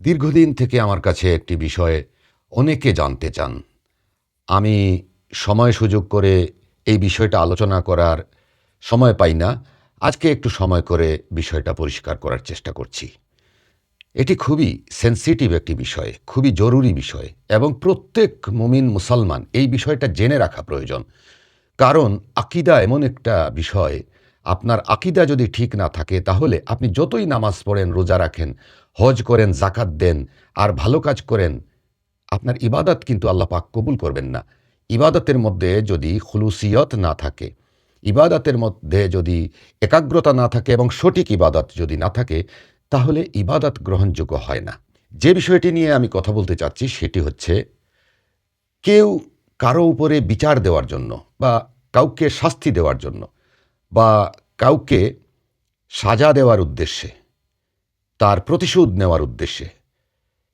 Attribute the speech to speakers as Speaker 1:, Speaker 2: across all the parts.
Speaker 1: দীর্ঘদিন থেকে আমার কাছে একটি বিষয় অনেকে জানতে চান। আমি সময় সুযোগ করে এই বিষয়টা আলোচনা করার সময় পাই না। আজকে একটু সময় করে বিষয়টা পরিষ্কার করার চেষ্টা করছি। এটি খুবই সেনসিটিভ একটি বিষয়, খুবই জরুরি বিষয় এবং প্রত্যেক মুমিন মুসলমান এই বিষয়টা জেনে রাখা প্রয়োজন। কারণ আকীদা এমন একটা বিষয়, আপনার আকীদা যদি ঠিক না থাকে তাহলে আপনি যতই নামাজ পড়েন, রোজা রাখেন, হজ করেন, যাকাত দেন আর ভালো কাজ করেন, আপনার ইবাদত কিন্তু আল্লাহ পাক কবুল করবেন না। ইবাদতের মধ্যে যদি খুলুসিয়ত না থাকে, ইবাদতের মধ্যে যদি একাগ্রতা না থাকে এবং সঠিক ইবাদত যদি না থাকে, তাহলে ইবাদত গ্রহণযোগ্য হয় না। যে বিষয়টি নিয়ে আমি কথা বলতে চাচ্ছি সেটি হচ্ছে, কেউ কারো উপরে বিচার দেওয়ার জন্য বা কাউকে শাস্তি দেওয়ার জন্য বা কাউকে সাজা দেওয়ার উদ্দেশ্যে, তার প্রতিশোধ নেওয়ার উদ্দেশ্যে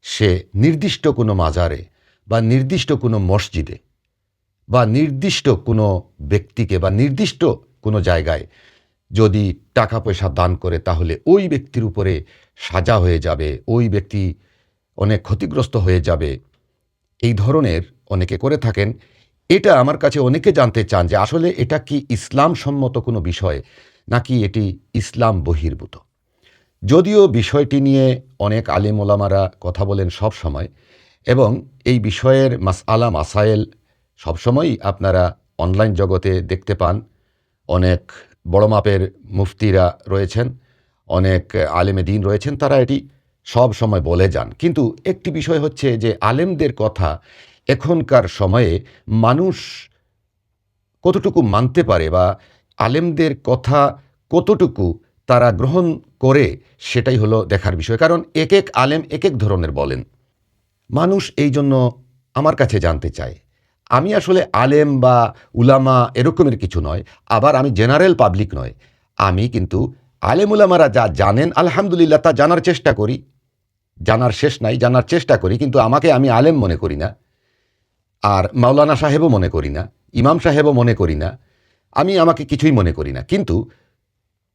Speaker 1: সে নির্দিষ্ট কোনো মাজারে বা নির্দিষ্ট কোনো মসজিদে বা নির্দিষ্ট কোনো ব্যক্তিকে বা নির্দিষ্ট কোনো জায়গায় যদি টাকা পয়সা দান করে, তাহলে ওই ব্যক্তির উপরে সাজা হয়ে যাবে, ওই ব্যক্তি অনেক ক্ষতিগ্রস্ত হয়ে যাবে, এই ধরনের অনেকে করে থাকেন। এটা আমার কাছে অনেকে জানতে চান যে আসলে এটা কি ইসলাম সম্মত কোনো বিষয় নাকি এটি ইসলাম বহির্ভূত। যদিও বিষয়টি নিয়ে অনেক আলেম ওলামারা কথা বলেন সব সময়, এবং এই বিষয়ের মাসআলা মাসায়েল সবসময়ই আপনারা অনলাইন জগতে দেখতে পান। অনেক বড় মাপের মুফতিরা রয়েছেন, অনেক আলেমে দ্বীন রয়েছেন, তারা এটি সব সময় বলে যান। কিন্তু একটি বিষয় হচ্ছে যে আলেমদের কথা এখনকার সময়ে মানুষ কতটুকু মানতে পারে বা আলেমদের কথা কতটুকু তারা গ্রহণ করে, সেটাই হলো দেখার বিষয়। কারণ এক এক আলেম এক এক ধরনের বলেন। মানুষ এই জন্য আমার কাছে জানতে চায়। আমি আসলে আলেম বা উলামা এরকমের কিছু নয়, আবার আমি জেনারেল পাবলিক নয়। আমি কিন্তু আলেম উলামারা যা জানেন আলহামদুলিল্লাহ তা জানার চেষ্টা করি। জানার শেষ নাই, জানার চেষ্টা করি, কিন্তু আমাকে আমি আলেম মনে করি না, আর মাওলানা সাহেবও মনে করি না, ইমাম সাহেবও মনে করি না, আমি আমাকে কিছুই মনে করি না। কিন্তু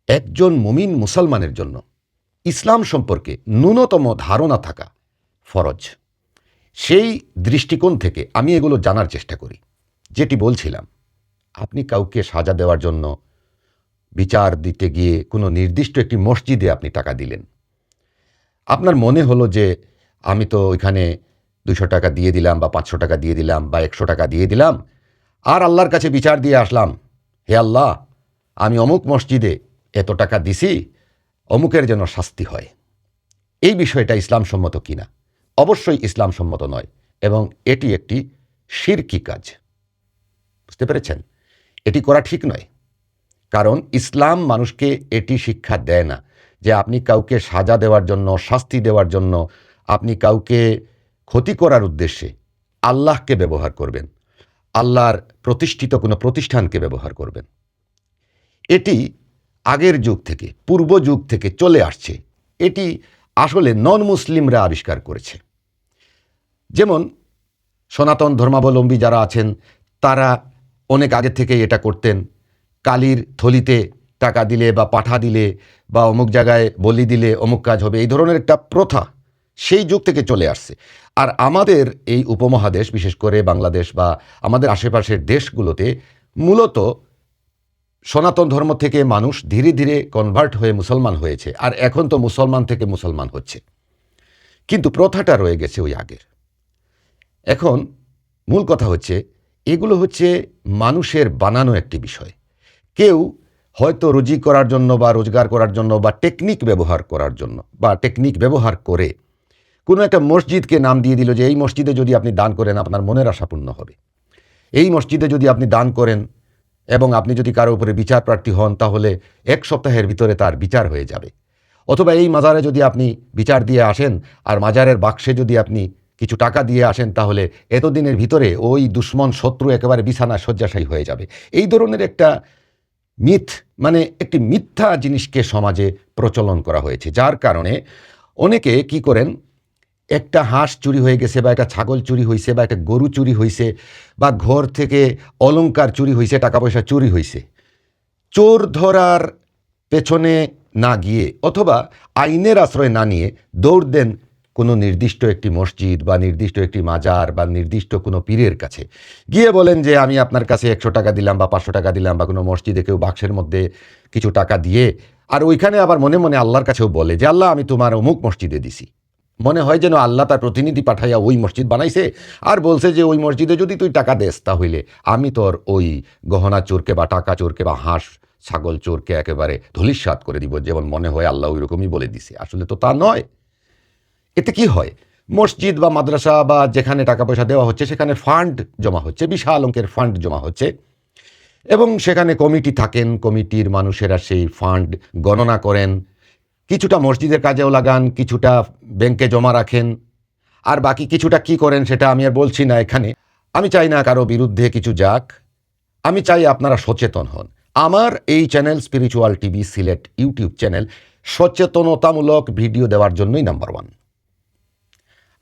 Speaker 1: একজন মুমিন মুসলমানের জন্য ইসলাম সম্পর্কে ন্যূনতম ধারণা থাকা ফরজ। সেই দৃষ্টিকোণ থেকে আমি এগুলো জানার চেষ্টা করি। যেটি বলছিলাম, আপনি কাউকে সাজা দেওয়ার জন্য বিচার দিতে গিয়ে কোনো নির্দিষ্ট একটি মসজিদে আপনি টাকা দিলেন। আপনার মনে হলো যে আমি তো ওইখানে 200 টাকা দিয়ে দিলাম বা 500 টাকা দিয়ে দিলাম বা 100 টাকা দিয়ে দিলাম, আর আল্লাহর কাছে বিচার দিয়ে আসলাম, হে আল্লাহ, আমি অমুক মসজিদে এত টাকা দিছি, অমুকের যেন শাস্তি হয়। এই বিষয়টা ইসলাম সম্মত কিনা? অবশ্যই ইসলাম সম্মত নয়, এবং এটি একটি শিরকি কাজ। বুঝতে পেরেছেন? এটি করা ঠিক নয়। কারণ ইসলাম মানুষকে এটি শিক্ষা দেয় না যে আপনি কাউকে সাজা দেওয়ার জন্য, শাস্তি দেওয়ার জন্য, আপনি কাউকে ক্ষতি করার উদ্দেশ্যে আল্লাহকে ব্যবহার করবেন, আল্লাহর প্রতিষ্ঠিত কোনো প্রতিষ্ঠানকে ব্যবহার করবেন। এটি আগের যুগ থেকে, পূর্ব যুগ থেকে চলে আসছে। এটি আসলে নন মুসলিমরা আবিষ্কার করেছে। যেমন সনাতন ধর্মাবলম্বী যারা আছেন তারা অনেক আগে থেকেই এটা করতেন। কালীর থলিতে টাকা দিলে বা পাঠা দিলে বা অমুক জায়গায় বলি দিলে অমুক কাজ হবে, এই ধরনের একটা প্রথা সেই যুগ থেকে চলে আসছে। আর আমাদের এই উপমহাদেশ, বিশেষ করে বাংলাদেশ বা আমাদের আশেপাশের দেশগুলোতে মূলত সনাতন ধর্ম থেকে মানুষ ধীরে ধীরে কনভার্ট হয়ে মুসলমান হয়েছে, আর এখন তো মুসলমান থেকে মুসলমান হচ্ছে, কিন্তু প্রথাটা রয়ে গেছে ওই আগের। এখন মূল কথা হচ্ছে, এগুলো হচ্ছে মানুষের বানানো একটি বিষয়। কেউ হয়তো রুজি করার জন্য বা রোজগার করার জন্য বা টেকনিক ব্যবহার করার জন্য বা টেকনিক ব্যবহার করে কোনো একটা মসজিদকে নাম দিয়ে দিল যে এই মসজিদে যদি আপনি দান করেন আপনার মনের আশা পূর্ণ হবে, এই মসজিদে যদি আপনি দান করেন এবং আপনি যদি কারো উপরে বিচার প্রার্থী হন তাহলে 1 সপ্তাহের ভিতরে তার বিচার হয়ে যাবে। অথবা এই মাজারে যদি আপনি বিচার দিয়ে আসেন আর মাজারের বাক্সে যদি আপনি কিছু টাকা দিয়ে আসেন, তাহলে এতদিনের ভিতরে ওই দুশ্মন শত্রু একেবারে বিছানা শয্যাশায়ী হয়ে যাবে। এই ধরনের একটা মিথ, মানে একটি মিথ্যা জিনিসকে সমাজে প্রচলন করা হয়েছে, যার কারণে অনেকে কি করেন, একটা হাঁস চুরি হয়ে গেছে বা একটা ছাগল চুরি হয়েছে বা একটা গরু চুরি হয়েছে বা ঘর থেকে অলংকার চুরি হয়েছে, টাকা পয়সা চুরি হয়েছে, চোর ধরার পেছনে না গিয়ে অথবা আইনের আশ্রয় না নিয়ে দৌড় দেন কোনো নির্দিষ্ট একটি মসজিদ বা নির্দিষ্ট একটি মাজার বা নির্দিষ্ট কোনো পীরের কাছে গিয়ে বলেন যে আমি আপনার কাছে 100 টাকা দিলাম বা 500 টাকা দিলাম, বা কোনো মসজিদে কেউ বাক্সের মধ্যে কিছু টাকা দিয়ে আর ওইখানে আবার মনে মনে আল্লাহর কাছেও বলে যে আল্লাহ আমি তোমার অমুক মসজিদে দিছি, মনে হয় যেন আল্লাহ তার প্রতিনিধি পাঠাইয়া ওই মসজিদ বানাইছে আর বলছে যে ওই মসজিদে যদি তুই টাকা দেস তাহলে আমি তোর ওই গহনা চোরকে বা টাকা চোরকে বা হাঁস ছাগল চোরকে একেবারে ধূলিসাৎ করে দিব, যেমন মনে হয় আল্লাহ ওই রকমই বলে দিছে। আসলে তো তা নয়। এতে কি হয়, মসজিদ বা মাদ্রাসা বা যেখানে টাকা পয়সা দেওয়া হচ্ছে সেখানে ফান্ড জমা হচ্ছে, বিশাল অঙ্কের ফান্ড জমা হচ্ছে, এবং সেখানে কমিটি থাকেন, কমিটির মানুষেরা সেই ফান্ড গণনা করেন, কিছুটা মসজিদের কাজেও লাগান, কিছুটা ব্যাংকে জমা রাখেন, আর বাকি কিছুটা কি করেন সেটা আমি আর বলছি না এখানে। আমি চাই না কারো বিরুদ্ধে কিছু যাক, আমি চাই আপনারা সচেতন হন। আমার এই channel spiritual TV Sylhet YouTube channel সচেতনতামূলক ভিডিও দেওয়ার জন্যই নাম্বার 1।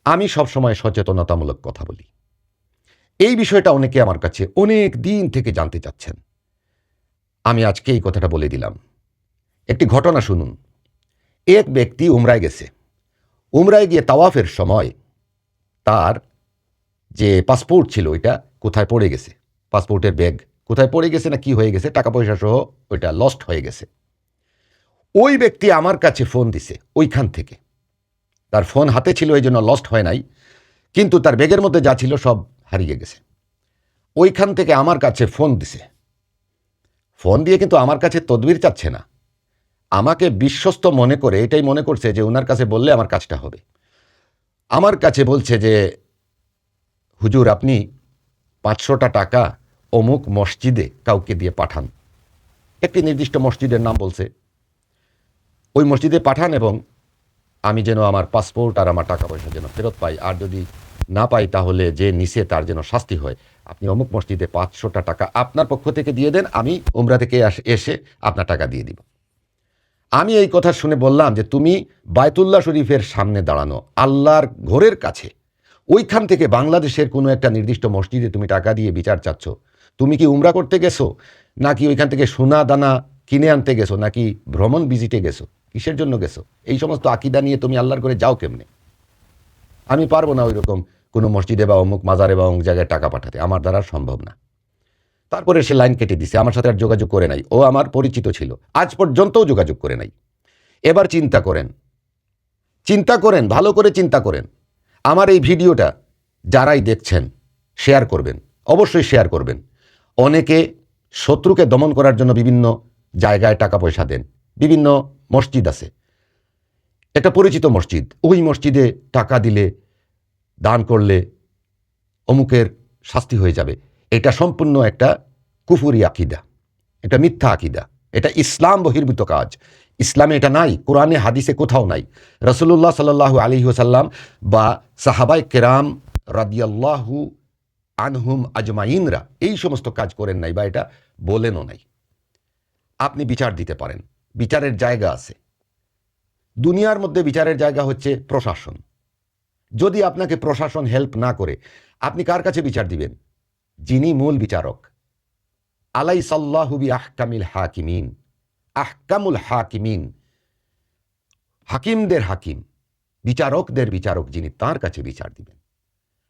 Speaker 1: আমি সবসময় সচেতনতামূলক কথা বলি। এই বিষয়টা অনেকে আমার কাছে অনেক দিন থেকে জানতে চাচ্ছেন, আমি আজকে এই কথাটা বলে দিলাম। একটি ঘটনা শুনুন। এক ব্যক্তি উমরায় গেছে, উমরায় গিয়ে তাওয়াফের সময় তার যে পাসপোর্ট ছিল ওইটা কোথায় পড়ে গেছে, পাসপোর্টের ব্যাগ কোথায় পড়ে গেছে না কি হয়ে গেছে, টাকা পয়সা সহ ওইটা লস্ট হয়ে গেছে। ওই ব্যক্তি আমার কাছে ফোন দিছে, ওইখান থেকে তার ফোন হাতে ছিল এই জন্য লস্ট হয় নাই, কিন্তু তার ব্যাগের মধ্যে যা ছিল সব হারিয়ে গেছে। ওইখান থেকে আমার কাছে ফোন দিছে, ফোন দিয়ে কিন্তু আমার কাছে তদবির চাচ্ছে না, আমাকে বিশ্বস্ত মনে করে এটাই মনে করছে যে ওনার কাছে বললে আমার কাজটা হবে। আমার কাছে বলছে যে হুজুর আপনি 500টা টাকা অমুক মসজিদে কাউকে দিয়ে পাঠান, একটি নির্দিষ্ট মসজিদের নাম বলছে, ওই মসজিদে পাঠান এবং আমি যেন আমার পাসপোর্ট আর আমার টাকা পয়সা যেন ফেরত পাই, আর যদি না পাই তাহলে যে নিচে তার যেন শাস্তি হয়। আপনি অমুক মসজিদে 500টা টাকা আপনার পক্ষ থেকে দিয়ে দেন, আমি উমরা থেকে এসে আপনার টাকা দিয়ে দিব। আমি এই কথা শুনে বললাম যে তুমি বায়তুল্লাহ শরীফের সামনে দাঁড়ানো, আল্লাহর ঘরের কাছে, ওইখান থেকে বাংলাদেশের কোনো একটা নির্দিষ্ট মসজিদে তুমি টাকা দিয়ে বিচার চাচ্ছ, তুমি কি উমরা করতে গেছো, নাকি ওইখান থেকে সোনা দানা কিনে আনতে গেছো, নাকি ভ্রমণ ভিজিটে গেছো, কিসের জন্য গেছো? এই সমস্ত আকিদা নিয়ে তুমি আল্লাহর ঘরে যাও কেমনে? আমি পারবো না ওই রকম কোনো মসজিদে বা অমুক মাজারে বা অমুক জায়গায় টাকা পাঠাতে, আমার দ্বারা সম্ভব না। তারপরে সে লাইন কেটে দিছে, আমার সাথে আর যোগাযোগ করে নাই। ও আমার পরিচিত ছিল, আজ পর্যন্তও যোগাযোগ করে নাই। এবার চিন্তা করেন, ভালো করে চিন্তা করেন। আমার এই ভিডিওটা যারাই দেখছেন শেয়ার করবেন, অবশ্যই শেয়ার করবেন। অনেকে শত্রুকে দমন করার জন্য বিভিন্ন জায়গায় টাকা পয়সা দেন, বিভিন্ন মসজিদ আছে, একটা পরিচিত মসজিদ, ওই মসজিদে টাকা দিলে, দান করলে অমুকের শাস্তি হয়ে যাবে। এটা সম্পূর্ণ একটা কুফুরি আকিদা, এটা মিথ্যা আকিদা, এটা ইসলাম বহির্ভূত কাজ। ইসলামে এটা নাই, কোরআনে হাদিসে কোথাও নাই। রাসূলুল্লাহ সাল্লাল্লাহু আলাইহি ওয়াসাল্লাম বা সাহাবায়ে কেরাম রাদিয়াল্লাহু আনহুম আজমাইনরা এই সমস্ত কাজ করেন নাই, বা এটা বলেনও নাই। আপনি বিচার দিতে পারেন, বিচারের জায়গা আছে। দুনিয়ার মধ্যে বিচারের জায়গা হচ্ছে প্রশাসন। যদি আপনাকে প্রশাসন হেল্প না করে, আপনি কার কাছে বিচার দিবেন? যিনি মূল বিচারক। আলাইসাল্লাহু বিআহকামিল হাকিমিন, আহকামুল হাকিমিন, হাকিমদের হাকিম, বিচারকদের বিচারক যিনি, তার কাছে বিচার দিবেন।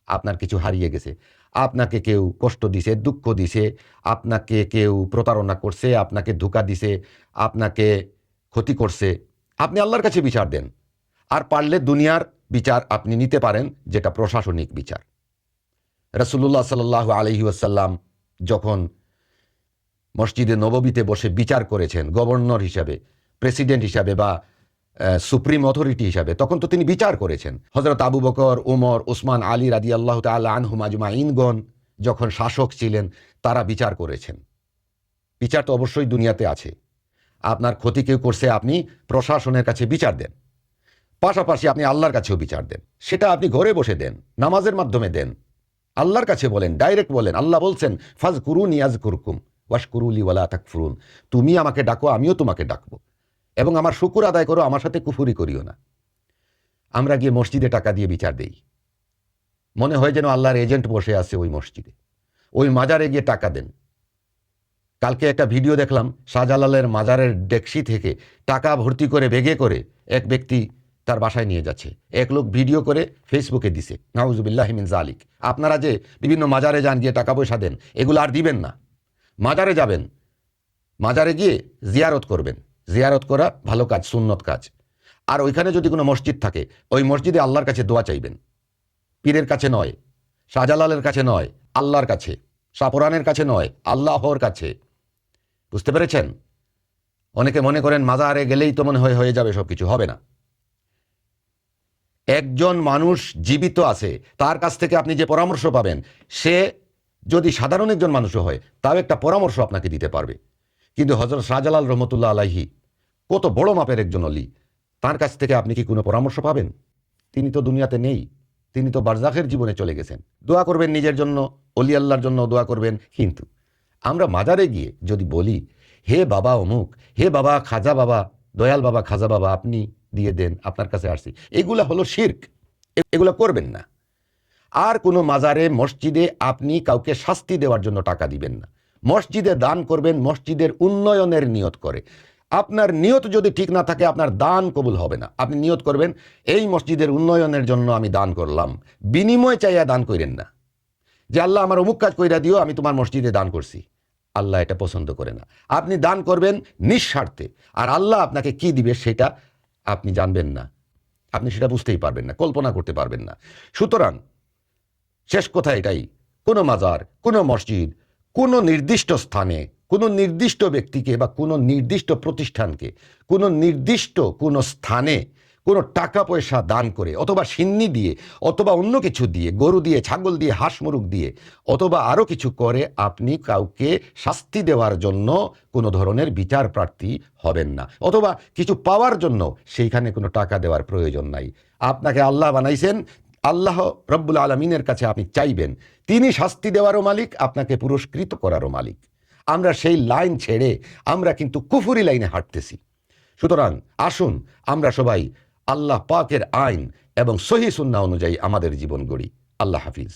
Speaker 1: আপনার কিছু হারিয়ে গেছে, আপনাকে কেউ কষ্ট দিছে, দুঃখ দিছে, আপনাকে কেউ প্রতারণা করছে, আপনাকে ধোঁকা দিছে, আপনাকে ক্ষতি করছে, আপনি আল্লাহর কাছে বিচার দেন। আর পারলে দুনিয়ার বিচার আপনি নিতে পারেন, যেটা প্রশাসনিক বিচার। রাসূলুল্লাহ সাল্লাল্লাহু আলাইহি ওয়াসাল্লাম যখন মসজিদে নববীতে বসে বিচার করেছেন গভর্নর হিসাবে, প্রেসিডেন্ট হিসাবে বা সুপ্রিম অথরিটি হিসাবে, তখন তো তিনি বিচার করেছেন। হযরত আবু বকর, ওমর, ওসমান, আলী রাদিয়াল্লাহু তাআলা আনহুম আজমাইনগণ যখন শাসক ছিলেন, তারা বিচার করেছেন। বিচার তো অবশ্যই দুনিয়াতে আছে। আপনার ক্ষতি কেউ করছে, আপনি প্রশাসনের কাছে বিচার দেন, পাশাপাশি আপনি আল্লাহর কাছেও বিচার দেন। সেটা আপনি ঘরে বসে দেন, নামাজের মাধ্যমে দেন, আল্লাহর কাছে বলেন, ডাইরেক্ট বলেন। আল্লাহ বলছেন ফাজকুরুনি আযকুরকুম ওয়াশকুরুলি ওয়ালা তাকফুরুন, তুমি আমাকে ডাকো আমিও তোমাকে ডাকবো, এবং আমার শুকর আদায় করো, আমার সাথে কুফুরি করিও না। আমরা গিয়ে মসজিদে টাকা দিয়ে বিচার দেই, মনে হয় যেন আল্লাহর এজেন্ট বসে আছে ওই মসজিদে। ওই মাজারে গিয়ে টাকা দেন। কালকে একটা ভিডিও দেখলাম, শাহজালালের মাজারের ডেকসি থেকে টাকা ভর্তি করে বেগে করে এক ব্যক্তি তার বাসায় নিয়ে যাচ্ছে, এক লোক ভিডিও করে ফেসবুকে দিছে, নাউজুবিল্লাহি মিন জালিক। আপনারা যে বিভিন্ন মাজারে যান, গিয়ে টাকা পয়সা দেন, এগুলো আর দিবেন না। মাজারে যাবেন, মাজারে গিয়ে জিয়ারত করবেন। জিয়ারত করা ভালো কাজ, সুন্নত কাজ। আর ওইখানে যদি কোনো মসজিদ থাকে, ওই মসজিদে আল্লাহর কাছে দোয়া চাইবেন। পীরের কাছে নয়, শাহজালালের কাছে নয়, আল্লাহর কাছে। শাহপুরানের কাছে নয়, আল্লাহর কাছে। বুঝতে পেরেছেন? অনেকে মনে করেন মাজারে গেলেই তো মনে হয়ে যাবে, সব কিছু হবে না। একজন মানুষ জীবিত আছে, তার কাছ থেকে আপনি যে পরামর্শ পাবেন, সে যদি সাধারণ একজন মানুষও হয়, তাও একটা পরামর্শ আপনাকে দিতে পারবে। কিন্তু হযরত শাহজালাল রহমতুল্লাহ আলাইহি কত বড় মাপের একজন অলি, তার কাছ থেকে আপনি কি কোনো পরামর্শ পাবেন? তিনি তো দুনিয়াতে নেই, তিনি তো বারজাখের জীবনে চলে গেছেন। দোয়া করবেন নিজের জন্য, অলি আল্লাহর জন্য দোয়া করবেন। কিন্তু আমরা মাজারে গিয়ে যদি বলি, হে বাবা অমুক, হে বাবা খাজা বাবা, দয়াল বাবা খাজা বাবা, আপনি দিয়ে দেন, আপনার কাছে আসছি, এগুলা হলো শিরক। এগুলো করবেন না। আর কোনো মাজারে, মসজিদে আপনি কাউকে শাস্তি দেওয়ার জন্য টাকা দিবেন না। মসজিদে দান করবেন মসজিদের উন্নয়নের নিয়ত করে। আপনার নিয়ত যদি ঠিক না থাকে, আপনার দান কবুল হবে না। আপনি নিয়ত করবেন, এই মসজিদের উন্নয়নের জন্য আমি দান করলাম, বিনিময় চাইয়া দান করেন না যে আল্লাহ আমার অমুক কাজ কইরা দিও, আমি তোমার মসজিদে দান করছি। আল্লাহ এটা পছন্দ করে না। আপনি দান করবেন নিঃস্বার্থে, আর আল্লাহ আপনাকে কি দিবে সেটা আপনি জানবেন না, আপনি সেটা বুঝতেই পারবেন না, কল্পনা করতে পারবেন না। সুতরাং শেষ কথা এটাই, কোনো মাজার, কোনো মসজিদ, কোনো নির্দিষ্ট স্থানে, কোনো নির্দিষ্ট ব্যক্তিকে বা কোনো নির্দিষ্ট প্রতিষ্ঠানকে, কোনো নির্দিষ্ট কোনো স্থানে কোনো টাকা পয়সা দান করে, অথবা সিন্নি দিয়ে, অথবা অন্য কিছু দিয়ে, গরু দিয়ে, ছাগল দিয়ে, হাঁস মুরগ দিয়ে, অথবা আরও কিছু করে আপনি কাউকে শাস্তি দেওয়ার জন্য কোনো ধরনের বিচার প্রার্থী হবেন না, অথবা কিছু পাওয়ার জন্য সেইখানে কোনো টাকা দেওয়ার প্রয়োজন নাই। আপনাকে আল্লাহ বানাইছেন, আল্লাহ রব্বুল আলমিনের কাছে আপনি চাইবেন, তিনি শাস্তি দেওয়ারও মালিক, আপনাকে পুরস্কৃত করারও মালিক। আমরা সেই লাইন ছেড়ে আমরা কিন্তু কুফরি লাইনে হাঁটতেছি। সুতরাং আসুন আমরা সবাই আল্লাহ পাকের আইন এবং সহিহ সুন্নাহ অনুযায়ী আমাদের জীবন গড়ি। আল্লাহ হাফিজ।